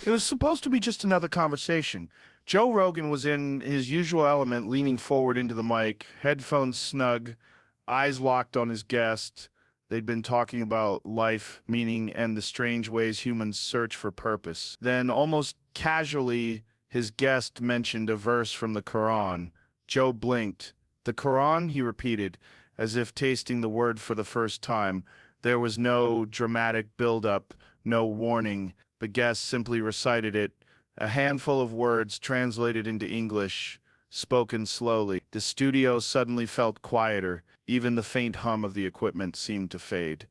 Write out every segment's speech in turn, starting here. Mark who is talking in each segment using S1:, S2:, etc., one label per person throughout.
S1: It was supposed to be just another conversation. Joe Rogan was in his usual element, leaning forward into the mic, headphones snug, eyes locked on his guest. They'd been talking about life, meaning, and the strange ways humans search for purpose. Then, almost casually, his guest mentioned a verse from the Quran. Joe blinked. The Quran, he repeated, as if tasting the word for the first time. There was no dramatic build-up, no warning. The guest simply recited it, a handful of words translated into English, spoken slowly. The studio suddenly felt quieter. Even the faint hum of the equipment seemed to fade.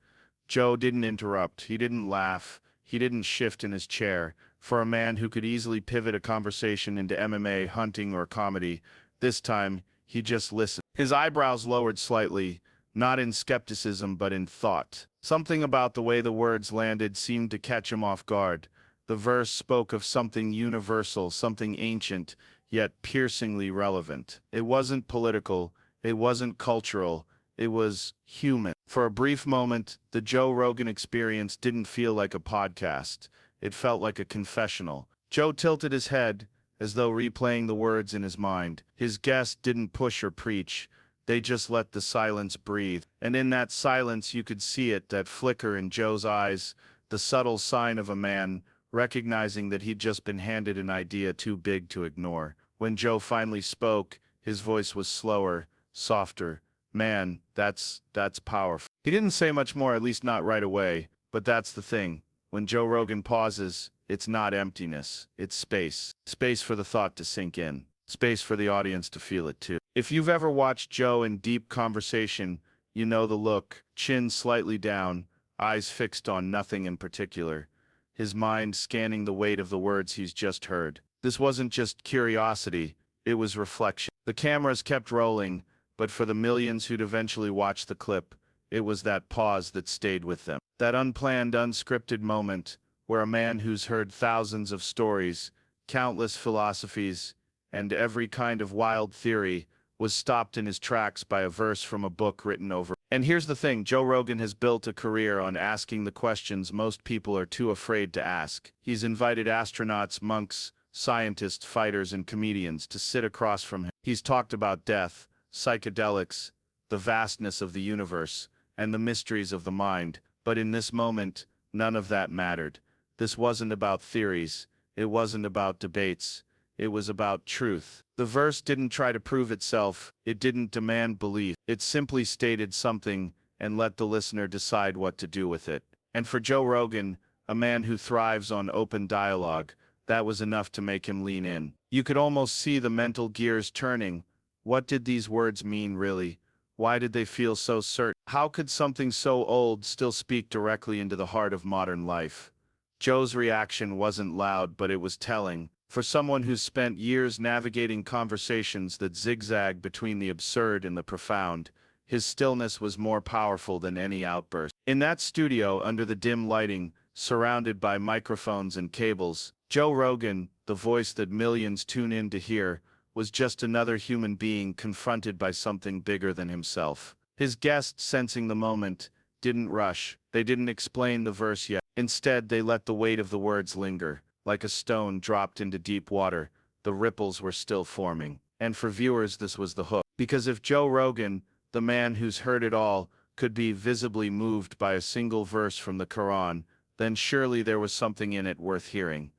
S1: Joe didn't interrupt. He didn't laugh. He didn't shift in his chair. For a man who could easily pivot a conversation into MMA, hunting, or comedy, this time he just listened. His eyebrows lowered slightly, not in skepticism but in thought. Something about the way the words landed seemed to catch him off guard. The verse spoke of something universal, something ancient, yet piercingly relevant. It wasn't political, it wasn't cultural, it was human. For a brief moment, the Joe Rogan experience didn't feel like a podcast. It felt like a confessional. Joe tilted his head, as though replaying the words in his mind. His guest didn't push or preach. They just let the silence breathe. And in that silence you could see it, that flicker in Joe's eyes, the subtle sign of a man recognizing that he'd just been handed an idea too big to ignore. When Joe finally spoke, his voice was slower, softer. Man, that's powerful. He didn't say much more, at least not right away, but that's the thing. When Joe Rogan pauses, it's not emptiness, it's space. Space for the thought to sink in. Space for the audience to feel it too. If you've ever watched Joe in deep conversation, you know the look, chin slightly down, eyes fixed on nothing in particular, his mind scanning the weight of the words he's just heard. This wasn't just curiosity, it was reflection. The cameras kept rolling, but for the millions who'd eventually watch the clip, it was that pause that stayed with them. That unplanned, unscripted moment where a man who's heard thousands of stories, countless philosophies, and every kind of wild theory was stopped in his tracks by a verse from a book written over. And here's the thing, Joe Rogan has built a career on asking the questions most people are too afraid to ask. He's invited astronauts, monks, scientists, fighters, and comedians to sit across from him. He's talked about death, psychedelics, the vastness of the universe, and the mysteries of the mind. But in this moment, none of that mattered. This wasn't about theories. It wasn't about debates. It was about truth. The verse didn't try to prove itself. It didn't demand belief. It simply stated something and let the listener decide what to do with it. And for Joe Rogan, a man who thrives on open dialogue, that was enough to make him lean in. You could almost see the mental gears turning. What did these words mean, really? Why did they feel so certain? How could something so old still speak directly into the heart of modern life? Joe's reaction wasn't loud, but it was telling. For someone who's spent years navigating conversations that zigzag between the absurd and the profound, his stillness was more powerful than any outburst. In that studio, under the dim lighting, surrounded by microphones and cables, Joe Rogan, the voice that millions tune in to hear, was just another human being confronted by something bigger than himself. His guests, sensing the moment, didn't rush. They didn't explain the verse yet. Instead, they let the weight of the words linger. Like a stone dropped into deep water, the ripples were still forming. And for viewers, this was the hook. Because if Joe Rogan, the man who's heard it all, could be visibly moved by a single verse from the Quran, then surely there was something in it worth hearing.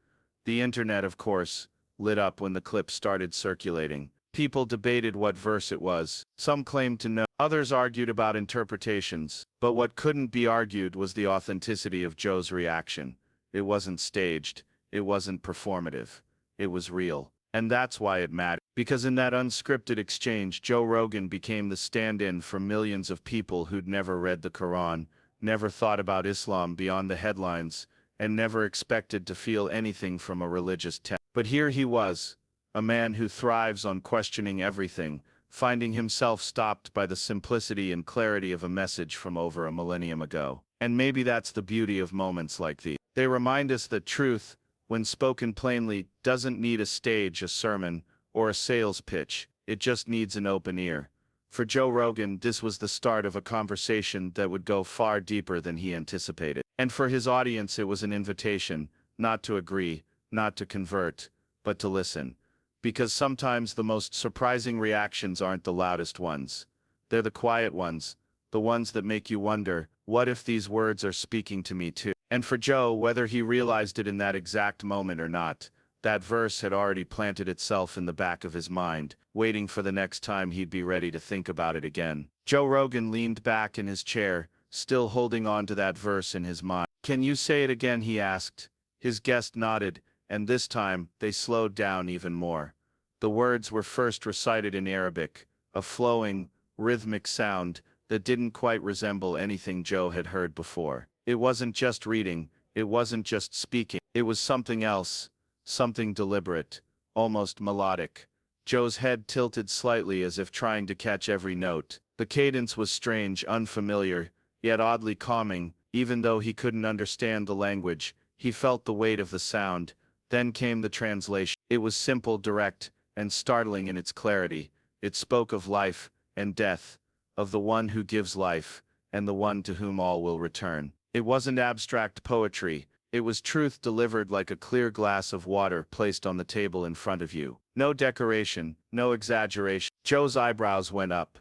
S1: The internet, of course, lit up when the clip started circulating. People debated what verse it was. Some claimed to know. Others argued about interpretations. But what couldn't be argued was the authenticity of Joe's reaction. It wasn't staged. It wasn't performative. It was real. And that's why it mattered. Because in that unscripted exchange, Joe Rogan became the stand-in for millions of people who'd never read the Quran, never thought about Islam beyond the headlines, and never expected to feel anything from a religious text. But here he was, a man who thrives on questioning everything, finding himself stopped by the simplicity and clarity of a message from over a millennium ago. And maybe that's the beauty of moments like these. They remind us that truth, when spoken plainly, doesn't need a stage, a sermon, or a sales pitch. It just needs an open ear. For Joe Rogan, this was the start of a conversation that would go far deeper than he anticipated. And for his audience, it was an invitation, not to agree, not to convert, but to listen. Because sometimes the most surprising reactions aren't the loudest ones. They're the quiet ones, the ones that make you wonder, what if these words are speaking to me too? And for Joe, whether he realized it in that exact moment or not, that verse had already planted itself in the back of his mind, waiting for the next time he'd be ready to think about it again. Joe Rogan leaned back in his chair, still holding on to that verse in his mind. "Can you say it again?" he asked. His guest nodded, and this time, they slowed down even more. The words were first recited in Arabic, a flowing, rhythmic sound that didn't quite resemble anything Joe had heard before. It wasn't just reading, it wasn't just speaking, it was something else, something deliberate, almost melodic. Joe's head tilted slightly as if trying to catch every note. The cadence was strange, unfamiliar, yet oddly calming. Even though he couldn't understand the language, he felt the weight of the sound. Then came the translation. It was simple, direct, and startling in its clarity. It spoke of life and death, of the one who gives life, and the one to whom all will return. It wasn't abstract poetry. It was truth delivered like a clear glass of water placed on the table in front of you. No decoration, no exaggeration. Joe's eyebrows went up.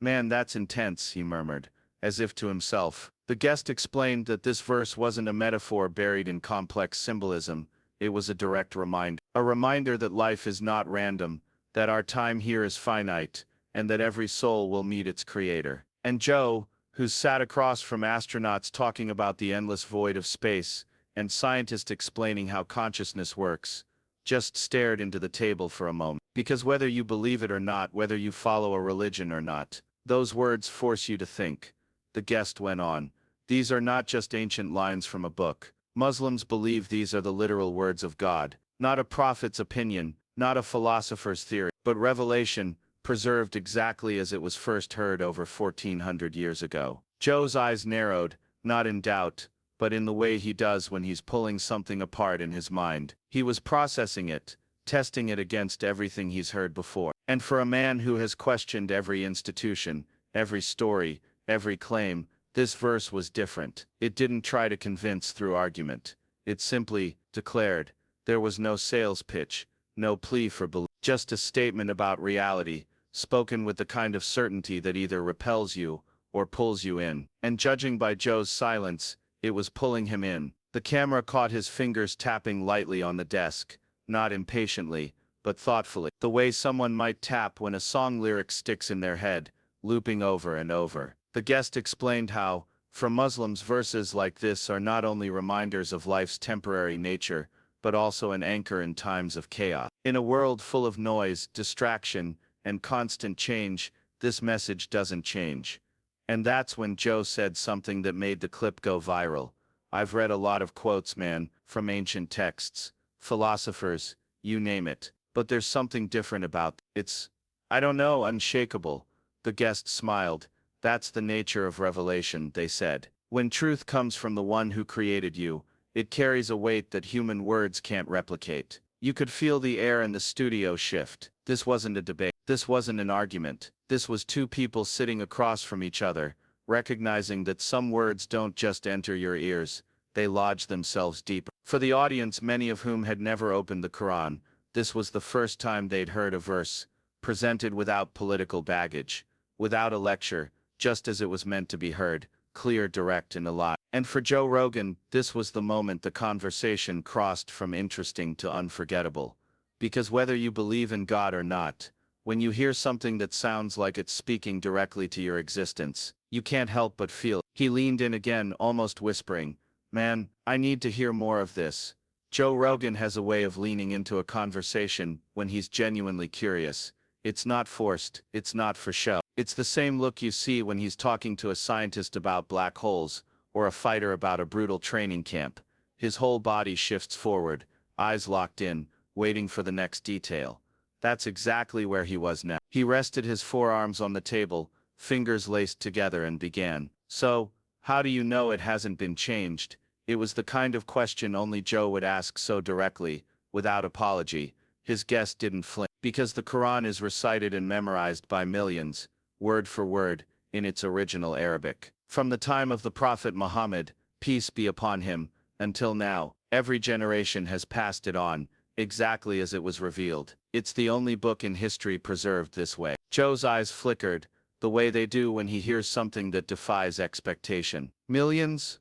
S1: Man, that's intense," he murmured, as if to himself. The guest explained that this verse wasn't a metaphor buried in complex symbolism. It was a direct reminder. A reminder that life is not random, that our time here is finite, and that every soul will meet its creator. And Joe, who sat across from astronauts talking about the endless void of space, and scientists explaining how consciousness works, just stared into the table for a moment. Because whether you believe it or not, whether you follow a religion or not, those words force you to think. The guest went on. These are not just ancient lines from a book. Muslims believe these are the literal words of God, not a prophet's opinion, not a philosopher's theory, but revelation, preserved exactly as it was first heard over 1400 years ago. Joe's eyes narrowed, not in doubt, but in the way he does when he's pulling something apart in his mind. He was processing it, testing it against everything he's heard before. And for a man who has questioned every institution, every story, every claim, this verse was different. It didn't try to convince through argument. It simply declared. There was no sales pitch, no plea for belief, just a statement about reality, spoken with the kind of certainty that either repels you or pulls you in. And judging by Joe's silence, it was pulling him in. The camera caught his fingers tapping lightly on the desk, not impatiently, but thoughtfully, the way someone might tap when a song lyric sticks in their head, looping over and over. The guest explained how, for Muslims, verses like this are not only reminders of life's temporary nature, but also an anchor in times of chaos. In a world full of noise, distraction, and constant change, this message doesn't change. And that's when Joe said something that made the clip go viral. I've read a lot of quotes, man, from ancient texts, philosophers, you name it. But there's something different about it's, I don't know, unshakable. The guest smiled. That's the nature of revelation, they said. When truth comes from the one who created you, it carries a weight that human words can't replicate. You could feel the air in the studio shift. This wasn't a debate. This wasn't an argument. This was two people sitting across from each other, recognizing that some words don't just enter your ears, they lodge themselves deeper. For the audience, many of whom had never opened the Quran, this was the first time they'd heard a verse, presented without political baggage, without a lecture, just as it was meant to be heard, clear, direct, and alive. And for Joe Rogan, this was the moment the conversation crossed from interesting to unforgettable. Because whether you believe in God or not, when you hear something that sounds like it's speaking directly to your existence, you can't help but feel. He leaned in again, almost whispering, "Man, I need to hear more of this." Joe Rogan has a way of leaning into a conversation when he's genuinely curious. It's not forced, it's not for show. It's the same look you see when he's talking to a scientist about black holes, or a fighter about a brutal training camp. His whole body shifts forward, eyes locked in, waiting for the next detail. That's exactly where he was now. He rested his forearms on the table, fingers laced together, and began. "So, how do you know it hasn't been changed?" It was the kind of question only Joe would ask so directly, without apology. His guest didn't flinch. Because the Quran is recited and memorized by millions, word for word, in its original Arabic. From the time of the Prophet Muhammad, peace be upon him, until now, Every generation has passed it on, exactly as it was revealed. It's the only book in history preserved this way. Joe's eyes flickered, the way they do when he hears something that defies expectation. Millions?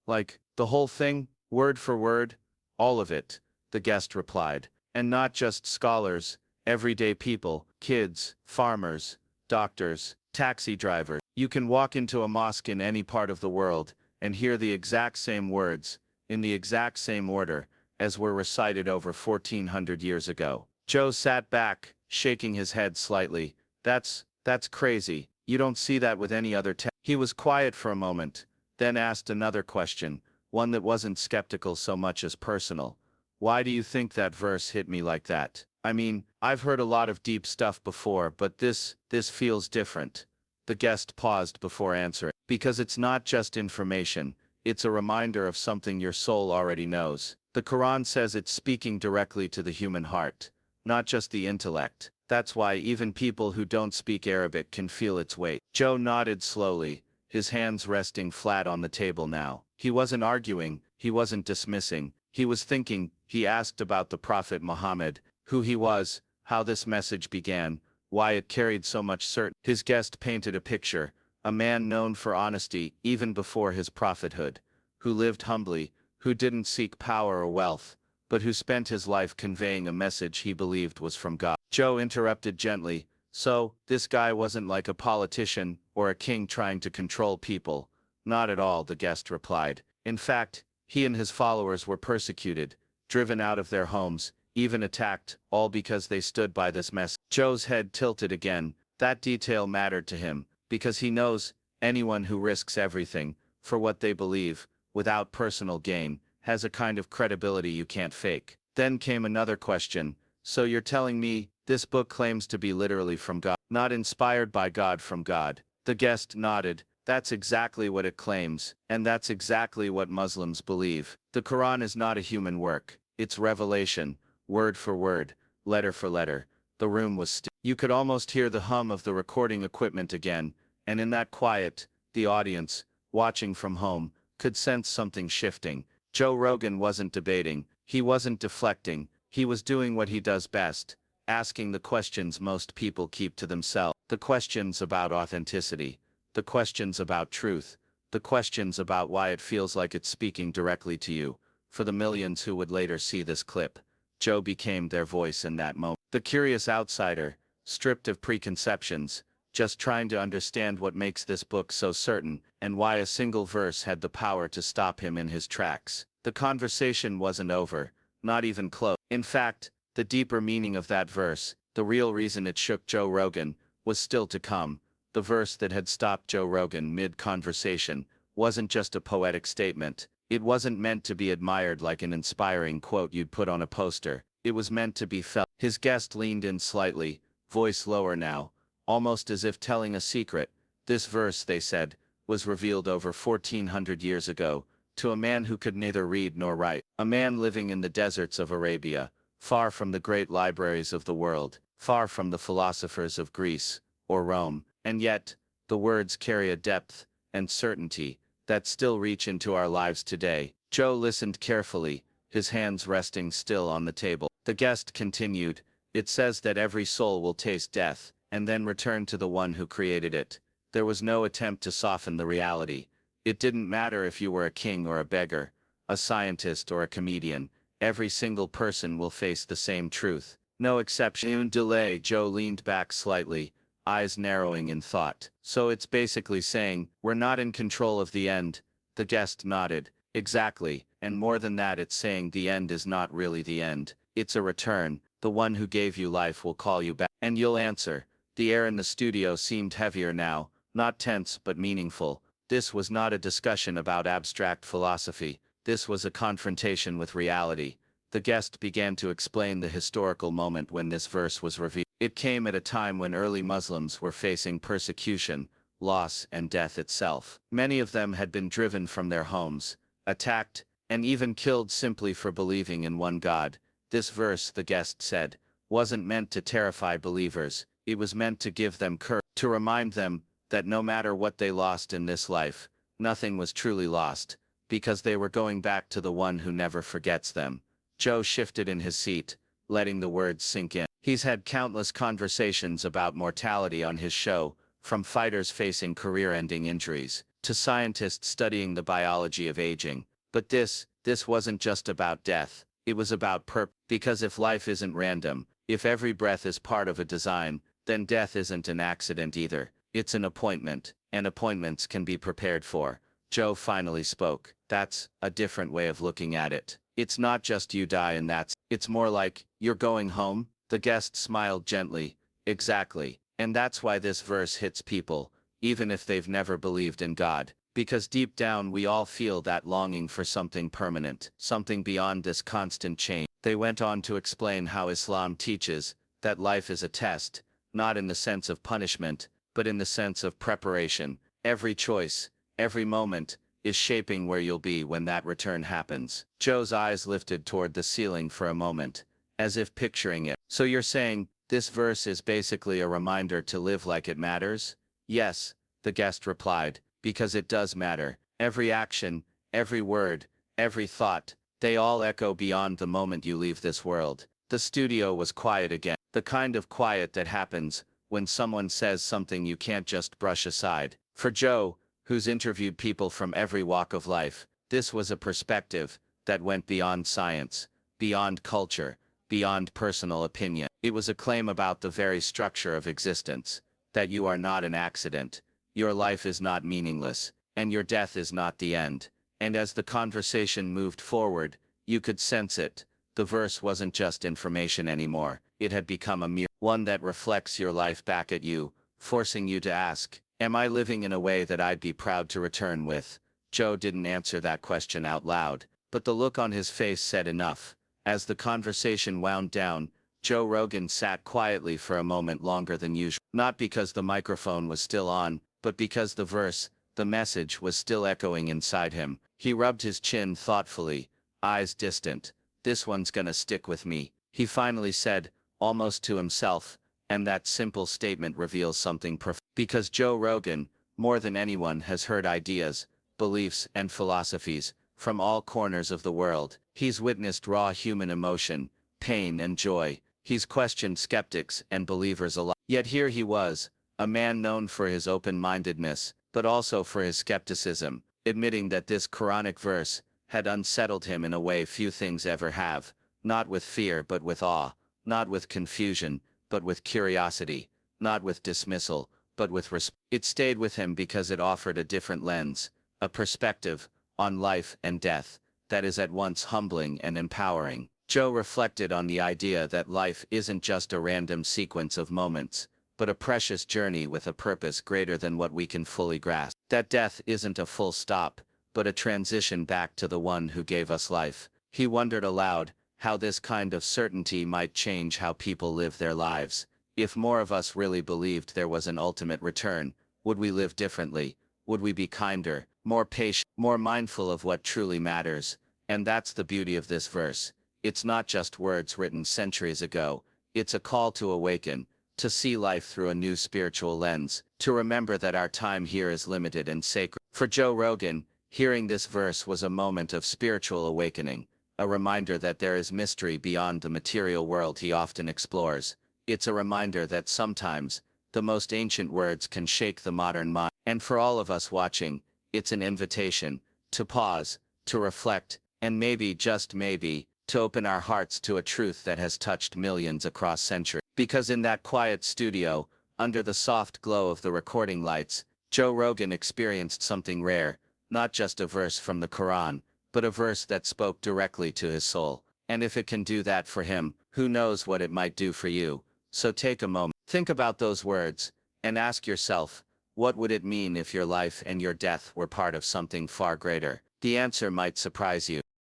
S1: Like, the whole thing, word for word? All of it, the guest replied. And not just scholars, everyday people, kids, farmers, doctors, taxi drivers. You can walk into a mosque in any part of the world and hear the exact same words, in the exact same order, as were recited over 1400 years ago. Joe sat back, shaking his head slightly. That's crazy. You don't see that with any other text. He was quiet for a moment, then asked another question, one that wasn't skeptical so much as personal. Why do you think that verse hit me like that? I mean, I've heard a lot of deep stuff before, but this feels different. The guest paused before answering. Because it's not just information, it's a reminder of something your soul already knows. The Quran says it's speaking directly to the human heart, not just the intellect. That's why even people who don't speak Arabic can feel its weight. Joe nodded slowly, his hands resting flat on the table now. He wasn't arguing, he wasn't dismissing, he was thinking. He asked about the Prophet Muhammad, who he was, how this message began, why it carried so much certainty. His guest painted a picture, a man known for honesty even before his prophethood, who lived humbly, who didn't seek power or wealth, but who spent his life conveying a message he believed was from God. Joe interrupted gently, so, this guy wasn't like a politician or a king trying to control people. Not at all, the guest replied. In fact, he and his followers were persecuted, driven out of their homes, even attacked, all because they stood by this message. Joe's head tilted again. That detail mattered to him, because he knows, anyone who risks everything, for what they believe, without personal gain, has a kind of credibility you can't fake. Then came another question. So you're telling me, this book claims to be literally from God, not inspired by God from God? The guest nodded. That's exactly what it claims, and that's exactly what Muslims believe. The Quran is not a human work. It's revelation, word for word, letter for letter. The room was still. You could almost hear the hum of the recording equipment again, and in that quiet, the audience, watching from home, could sense something shifting. Joe Rogan wasn't debating, he wasn't deflecting, he was doing what he does best, asking the questions most people keep to themselves. The questions about authenticity, the questions about truth, the questions about why it feels like it's speaking directly to you. For the millions who would later see this clip, Joe became their voice in that moment. The curious outsider, stripped of preconceptions, just trying to understand what makes this book so certain, and why a single verse had the power to stop him in his tracks. The conversation wasn't over, not even close. In fact, the deeper meaning of that verse, the real reason it shook Joe Rogan, was still to come. The verse that had stopped Joe Rogan mid-conversation wasn't just a poetic statement. It wasn't meant to be admired like an inspiring quote you'd put on a poster. It was meant to be felt. His guest leaned in slightly, voice lower now, almost as if telling a secret. This verse, they said, was revealed over 1400 years ago, to a man who could neither read nor write, a man living in the deserts of Arabia, far from the great libraries of the world, far from the philosophers of Greece or Rome, and yet, the words carry a depth and certainty that still reach into our lives today. Joe listened carefully, his hands resting still on the table. The guest continued, it says that every soul will taste death, and then return to the one who created it. There was no attempt to soften the reality. It didn't matter if you were a king or a beggar, a scientist or a comedian, every single person will face the same truth. No exception. Delay. Joe leaned back slightly, eyes narrowing in thought. So it's basically saying, we're not in control of the end. The guest nodded. Exactly, and more than that, it's saying the end is not really the end. It's a return. The one who gave you life will call you back. And you'll answer. The air in the studio seemed heavier now, not tense but meaningful. This was not a discussion about abstract philosophy. This was a confrontation with reality. The guest began to explain the historical moment when this verse was revealed. It came at a time when early Muslims were facing persecution, loss, and death itself. Many of them had been driven from their homes, attacked, and even killed simply for believing in one God. This verse, the guest said, wasn't meant to terrify believers. It was meant to give them courage, to remind them that no matter what they lost in this life, nothing was truly lost.
S2: because they were going back to the one who never forgets them. Joe shifted in his seat, letting the words sink in. He's had countless conversations about mortality on his show, from fighters facing career-ending injuries, to scientists studying the biology of aging. But this wasn't just about death, it was about purpose. Because if life isn't random, if every breath is part of a design, then death isn't an accident either. It's an appointment, and appointments can be prepared for. Joe finally spoke. That's a different way of looking at it. It's not just you die and it's more like, you're going home? The guest smiled gently. Exactly. And that's why this verse hits people, even if they've never believed in God. Because deep down we all feel that longing for something permanent, something beyond this constant change. They went on to explain how Islam teaches that life is a test, not in the sense of punishment, but in the sense of preparation. Every choice, every moment, is shaping where you'll be when that return happens. Joe's eyes lifted toward the ceiling for a moment, as if picturing it. So you're saying, this verse is basically a reminder to live like it matters? Yes, the guest replied, because it does matter. Every action, every word, every thought, they all echo beyond the moment you leave this world. The studio was quiet again, the kind of quiet that happens when someone says something you can't just brush aside. For Joe, who's interviewed people from every walk of life, this was a perspective that went beyond science, beyond culture, beyond personal opinion. It was a claim about the very structure of existence, that you are not an accident, your life is not meaningless, and your death is not the end. And as the conversation moved forward, you could sense it. The verse wasn't just information anymore, it had become a mirror, one that reflects your life back at you, forcing you to ask, am I living in a way that I'd be proud to return with? Joe didn't answer that question out loud, but the look on his face said enough. As the conversation wound down, Joe Rogan sat quietly for a moment longer than usual. Not because the microphone was still on, but because the verse, the message, was still echoing inside him. He rubbed his chin thoughtfully, eyes distant. This one's gonna stick with me, he finally said, almost to himself, and that simple statement reveals something profound. Because Joe Rogan, more than anyone, has heard ideas, beliefs, and philosophies from all corners of the world. He's witnessed raw human emotion, pain and joy. He's questioned skeptics and believers alike. Yet here he was, a man known for his open-mindedness, but also for his skepticism, admitting that this Quranic verse had unsettled him in a way few things ever have, not with fear but with awe, not with confusion, but with curiosity, not with dismissal, but with respect. It stayed with him because it offered a different lens, a perspective on life and death that is at once humbling and empowering. Joe reflected on the idea that life isn't just a random sequence of moments, but a precious journey with a purpose greater than what we can fully grasp. That death isn't a full stop, but a transition back to the one who gave us life. He wondered aloud how this kind of certainty might change how people live their lives. If more of us really believed there was an ultimate return, would we live differently? Would we be kinder, more patient, more mindful of what truly matters? And that's the beauty of this verse. It's not just words written centuries ago, it's a call to awaken, to see life through a new spiritual lens, to remember that our time here is limited and sacred. For Joe Rogan, hearing this verse was a moment of spiritual awakening, a reminder that there is mystery beyond the material world he often explores. It's a reminder that sometimes, the most ancient words can shake the modern mind. And for all of us watching, it's an invitation to pause, to reflect, and maybe, just maybe, to open our hearts to a truth that has touched millions across centuries. Because in that quiet studio, under the soft glow of the recording lights, Joe Rogan experienced something rare, not just a verse from the Quran, but a verse that spoke directly to his soul. And if it can do that for him, who knows what it might do for you? So take a moment, think about those words, and ask yourself, what would it mean if your life and your death were part of something far greater? The answer might surprise you.